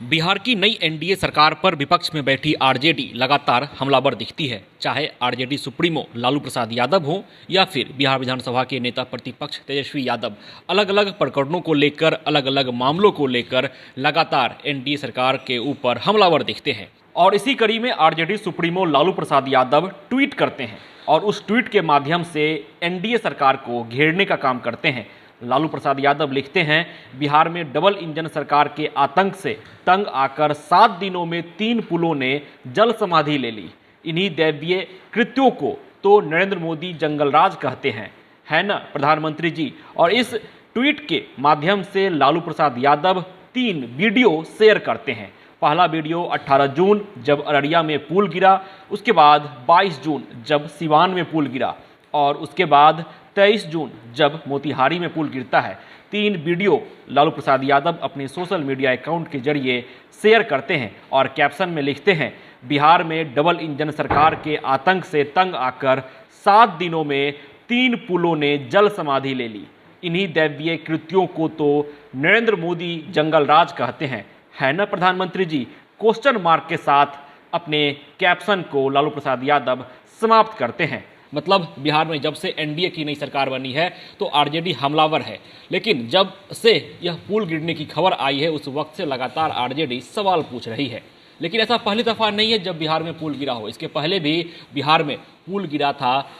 बिहार की नई एनडीए सरकार पर विपक्ष में बैठी आरजेडी लगातार हमलावर दिखती है। चाहे आरजेडी सुप्रीमो लालू प्रसाद यादव हो या फिर बिहार विधानसभा के नेता प्रतिपक्ष तेजस्वी यादव, अलग अलग प्रकरणों को लेकर, अलग अलग मामलों को लेकर लगातार एनडीए सरकार के ऊपर हमलावर दिखते हैं। और इसी कड़ी में RJD supremo Lalu Prasad Yadav tweet करते हैं और उस ट्वीट के माध्यम से एनडीए सरकार को घेरने का काम करते हैं। लालू प्रसाद यादव लिखते हैं, बिहार में डबल इंजन सरकार के आतंक से तंग आकर 7 दिनों में 3 पुलों ने जल समाधि ले ली। इन्हीं दैवीय कृत्यों को तो नरेंद्र मोदी जंगलराज कहते हैं, है ना प्रधानमंत्री जी। और इस ट्वीट के माध्यम से लालू प्रसाद यादव 3 वीडियो शेयर करते हैं। पहला वीडियो 18 जून जब अररिया में पुल गिरा, उसके बाद 22 जून जब सिवान में पुल गिरा और उसके बाद 23 जून जब मोतिहारी में पुल गिरता है। 3 वीडियो लालू प्रसाद यादव अपने सोशल मीडिया अकाउंट के जरिए शेयर करते हैं और कैप्शन में लिखते हैं, बिहार में डबल इंजन सरकार के आतंक से तंग आकर 7 दिनों में 3 पुलों ने जल समाधि ले ली। इन्हीं दैवीय कृत्यों को तो नरेंद्र मोदी जंगलराज कहते हैं, है ना प्रधानमंत्री जी। क्वेश्चन मार्क के साथ अपने कैप्शन को लालू प्रसाद यादव समाप्त करते हैं। मतलब बिहार में जब से एनडीए की नई सरकार बनी है तो आरजेडी हमलावर है, लेकिन जब से यह पुल गिरने की खबर आई है उस वक्त से लगातार आरजेडी सवाल पूछ रही है। लेकिन ऐसा पहली दफ़ा नहीं है जब बिहार में पुल गिरा हो। इसके पहले भी बिहार में पुल गिरा था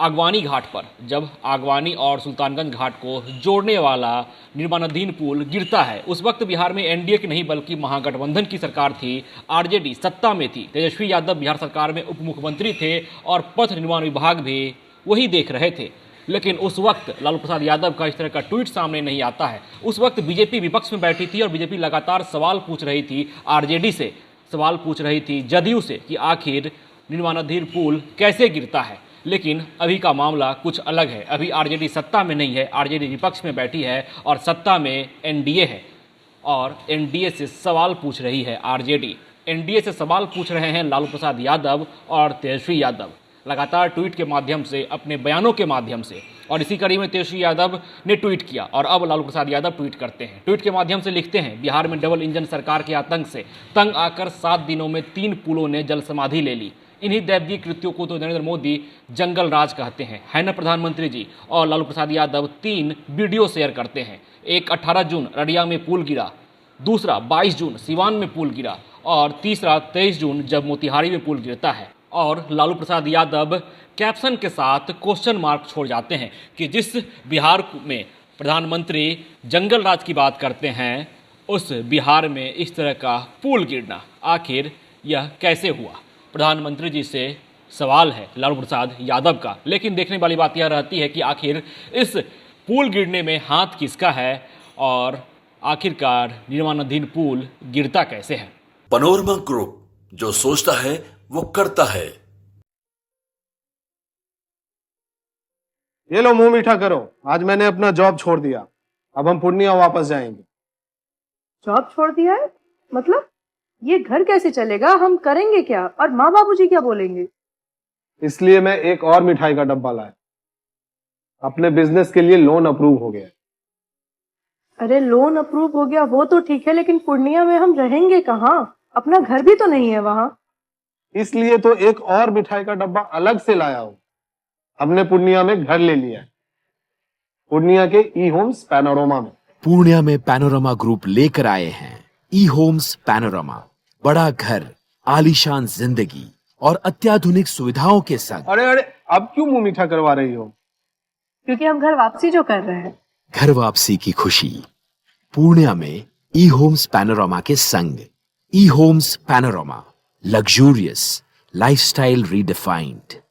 आगवानी घाट पर, जब आगवानी और सुल्तानगंज घाट को जोड़ने वाला निर्माणाधीन पुल गिरता है। उस वक्त बिहार में एनडीए की नहीं बल्कि महागठबंधन की सरकार थी, आरजेडी सत्ता में थी। तेजस्वी यादव बिहार सरकार में उप मुख्यमंत्री थे और पथ निर्माण विभाग भी वही देख रहे थे। लेकिन उस वक्त लालू प्रसाद यादव का इस तरह का ट्वीट सामने नहीं आता है। उस वक्त बीजेपी विपक्ष में बैठी थी और बीजेपी लगातार सवाल पूछ रही थी आरजेडी से, सवाल पूछ रही थी जदयू से कि आखिर निर्माणाधीन पुल कैसे गिरता है। लेकिन अभी का मामला कुछ अलग है। अभी आरजेडी सत्ता में नहीं है, आरजेडी विपक्ष में बैठी है और सत्ता में एनडीए है और एनडीए से सवाल पूछ रही है आरजेडी। एनडीए से सवाल पूछ रहे हैं लालू प्रसाद यादव और तेजस्वी यादव लगातार ट्वीट के माध्यम से, अपने बयानों के माध्यम से। और इसी कड़ी में तेजस्वी यादव ने ट्वीट किया और अब लालू प्रसाद यादव ट्वीट करते हैं। ट्वीट के माध्यम से लिखते हैं, बिहार में डबल इंजन सरकार के आतंक से तंग आकर 7 दिनों में 3 पुलों ने जल समाधि ले ली। इन्हीं दैवीय कृत्यों को तो नरेंद्र मोदी जंगलराज कहते हैं, है ना प्रधानमंत्री जी। और लालू प्रसाद यादव 3 वीडियो शेयर करते हैं। एक 18 जून अररिया में पुल गिरा, दूसरा 22 जून सिवान में पुल गिरा और तीसरा 23 जून जब मोतिहारी में पुल गिरता है। और लालू प्रसाद यादव कैप्शन के साथ क्वेश्चन मार्क छोड़ जाते हैं कि जिस बिहार में प्रधानमंत्री जंगलराज की बात करते हैं, उस बिहार में इस तरह का पुल गिरना आखिर यह कैसे हुआ। प्रधानमंत्री जी से सवाल है लालू प्रसाद यादव का। लेकिन देखने वाली बात यह रहती है कि आखिर इस पुल गिरने में हाथ किसका है और आखिरकार निर्माणाधीन पुल गिरता कैसे है। पैनोरमा ग्रुप, जो सोचता है वो करता है। ये लो मुंह मीठा करो, आज मैंने अपना जॉब छोड़ दिया। अब हम पूर्णिया वापस जाएंगे। जॉब छोड़ दिया है? मतलब ये घर कैसे चलेगा? हम करेंगे क्या? और माँ बाबूजी क्या बोलेंगे? इसलिए मैं एक और मिठाई का डब्बा लाया। अपने बिजनेस के लिए लोन अप्रूव हो गया। अरे लोन अप्रूव हो गया वो तो ठीक है, लेकिन पूर्णिया में हम रहेंगे कहाँ? अपना घर भी तो नहीं है वहाँ। इसलिए तो एक और मिठाई का डब्बा अलग से लाया हूँ। हमने पूर्णिया में घर ले लिया है, पूर्णिया के ई होम्स पैनोरमा में। पूर्णिया में पैनोरमा ग्रुप लेकर आए हैं ई होम्स पैनोरमा। बड़ा घर, आलीशान जिंदगी और अत्याधुनिक सुविधाओं के संग। अरे अरे, अब क्यों मुंह मीठा करवा रही हो? क्योंकि हम घर वापसी जो कर रहे हैं। घर वापसी की खुशी पूर्णिया में ई होम्स पैनोरमा के संग। E homes panorama, luxurious lifestyle redefined.